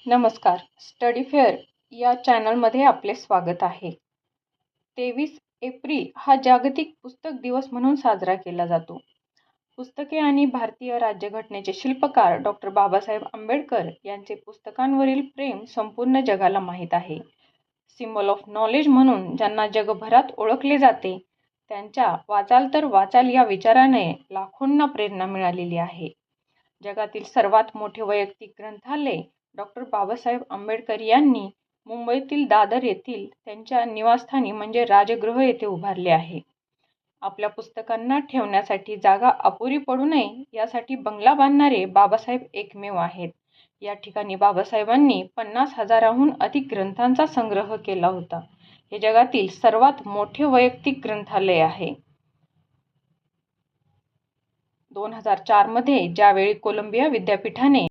नमस्कार. Study fair या चॅनलमध्ये आपले स्वागत आहे. 23 एप्रिल हा जागतिक पुस्तक दिवस म्हणून साजरा केला जातो. पुस्तके आणि भारतीय राज्यघटनेचे शिल्पकार डॉक्टर बाबासाहेब आंबेडकर यांचे पुस्तकांवरील प्रेम संपूर्ण जगाला माहीत आहे. सिम्बॉल ऑफ नॉलेज म्हणून ज्यांना जगभरात ओळखले जाते, त्यांच्या वाचाल तर वाचाल या विचाराने लाखोंना प्रेरणा मिळालेली आहे. जगातील सर्वात मोठे वैयक्तिक ग्रंथालय डॉक्टर बाबासाहेब आंबेडकर यांनी मुंबईतील दादर येथील त्यांच्या निवासस्थानी म्हणजे राजगृह येथे उभारले आहे. आपल्या पुस्तकांना ठेवण्यासाठी जागा अपुरी पडू नये यासाठी बंगला बांधणारे बाबासाहेब एकमेव आहेत. या ठिकाणी बाबासाहेबांनी 50,000हून अधिक ग्रंथांचा संग्रह केला होता. हे जगातील सर्वात मोठे वैयक्तिक ग्रंथालय आहे. 2004 मध्ये ज्यावेळी कोलंबिया विद्यापीठाने